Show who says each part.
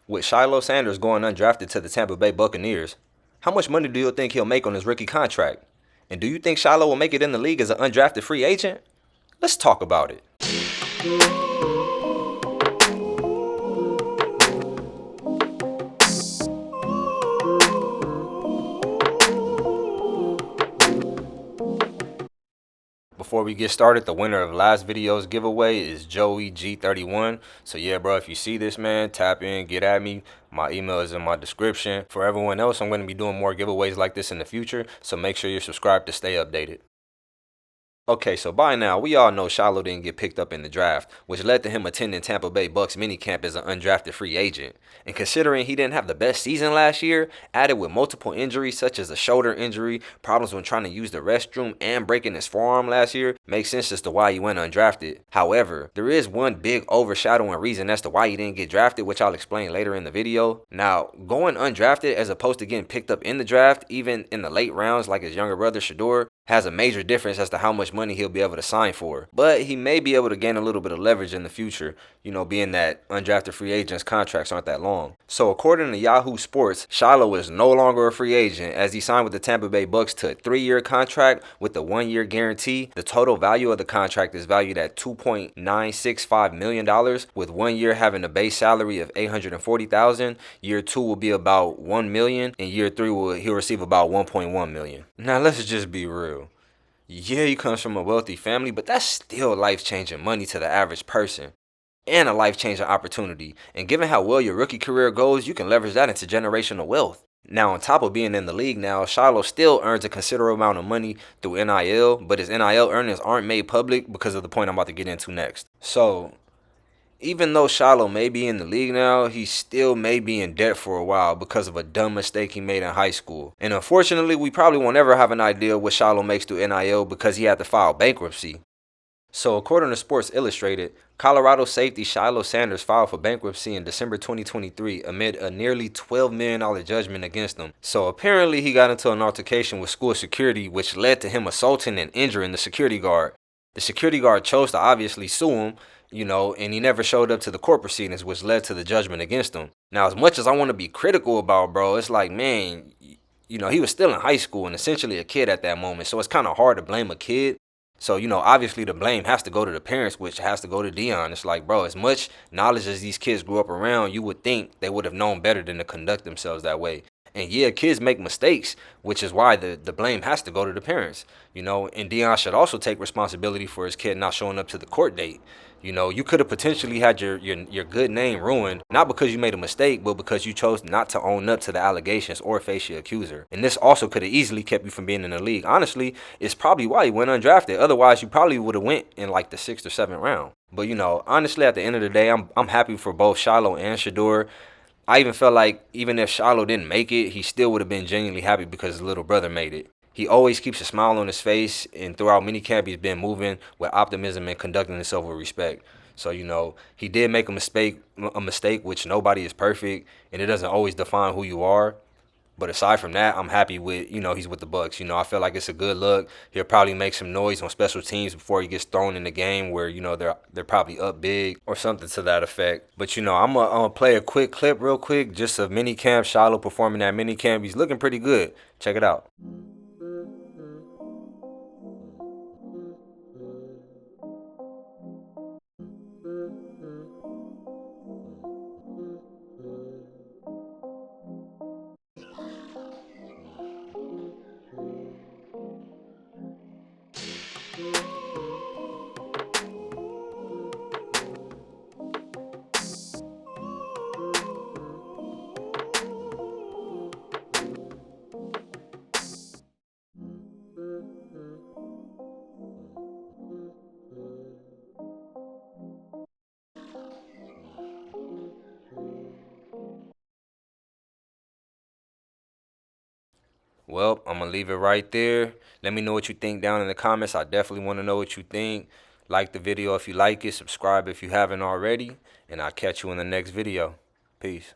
Speaker 1: With Shiloh Sanders going undrafted to the Tampa Bay Buccaneers, how much money do you think he'll make on his rookie contract? And do you think Shiloh will make it in the league as an undrafted free agent? Let's talk about it. Before we get started, the winner of last video's giveaway is Joey G31. So yeah, bro, if you see this, man, tap in, get at me. My email is in my description. For everyone else, I'm going to be doing more giveaways like this in the future, so make sure you're subscribed to stay updated. Okay, so by now, we all know Shiloh didn't get picked up in the draft, which led to him attending Tampa Bay Bucks minicamp as an undrafted free agent. And considering he didn't have the best season last year, added with multiple injuries such as a shoulder injury, problems when trying to use the restroom, and breaking his forearm last year, makes sense as to why he went undrafted. However, there is one big overshadowing reason as to why he didn't get drafted, which I'll explain later in the video. Now, going undrafted as opposed to getting picked up in the draft, even in the late rounds like his younger brother Shedeur, has a major difference as to how much money he'll be able to sign for. But he may be able to gain a little bit of leverage in the future, being that undrafted free agents' contracts aren't that long. So according to YAHOO Sports, Shiloh is no longer a free agent as he signed with the Tampa Bay Bucks to a 3-year contract with a 1-year guarantee. The total value of the contract is valued at $2.965 million, with 1 year having a base salary of $840,000. Year 2 will be about $1 million, and year 3 he'll receive about $1.1 million. Now let's just be real. Yeah, he comes from a wealthy family, but that's still life-changing money to the average person. And a life-changing opportunity. And given how well your rookie career goes, you can leverage that into generational wealth. Now, on top of being in the league now, Shiloh still earns a considerable amount of money through NIL, but his NIL earnings aren't made public because of the point I'm about to get into next. So, even though Shiloh may be in the league now, he still may be in debt for a while because of a dumb mistake he made in high school. And unfortunately, we probably won't ever have an idea what Shiloh makes through NIL because he had to file bankruptcy. So according to Sports Illustrated, Colorado safety Shiloh Sanders filed for bankruptcy in December 2023 amid a nearly $12 million judgment against him. So apparently he got into an altercation with school security, which led to him assaulting and injuring the security guard. The security guard chose to obviously sue him, and he never showed up to the court proceedings, which led to the judgment against him. Now, as much as I want to be critical about bro, it's like, man, he was still in high school and essentially a kid at that moment, so it's kind of hard to blame a kid. So, obviously the blame has to go to the parents, which has to go to Dion. It's like, bro, as much knowledge as these kids grew up around, you would think they would have known better than to conduct themselves that way. And yeah, kids make mistakes, which is why the blame has to go to the parents, and Dion should also take responsibility for his kid not showing up to the court date. You could have potentially had your good name ruined, not because you made a mistake, but because you chose not to own up to the allegations or face your accuser. And this also could have easily kept you from being in the league. Honestly, it's probably why he went undrafted. Otherwise, you probably would have went in like the 6th or 7th round. But honestly, at the end of the day, I'm happy for both Shiloh and Shedeur. I even felt like even if Shiloh didn't make it, he still would have been genuinely happy because his little brother made it. He always keeps a smile on his face, and throughout minicamp, he's been moving with optimism and conducting himself with respect. So, he did make a mistake, which nobody is perfect, and it doesn't always define who you are. But aside from that, I'm happy with, he's with the Bucks. I feel like it's a good look. He'll probably make some noise on special teams before he gets thrown in the game where, they're probably up big or something to that effect. But, I'm going to play a quick clip real quick just of minicamp, Shiloh performing at minicamp. He's looking pretty good. Check it out. Well, I'm going to leave it right there. Let me know what you think down in the comments. I definitely want to know what you think. Like the video if you like it. Subscribe if you haven't already. And I'll catch you in the next video. Peace.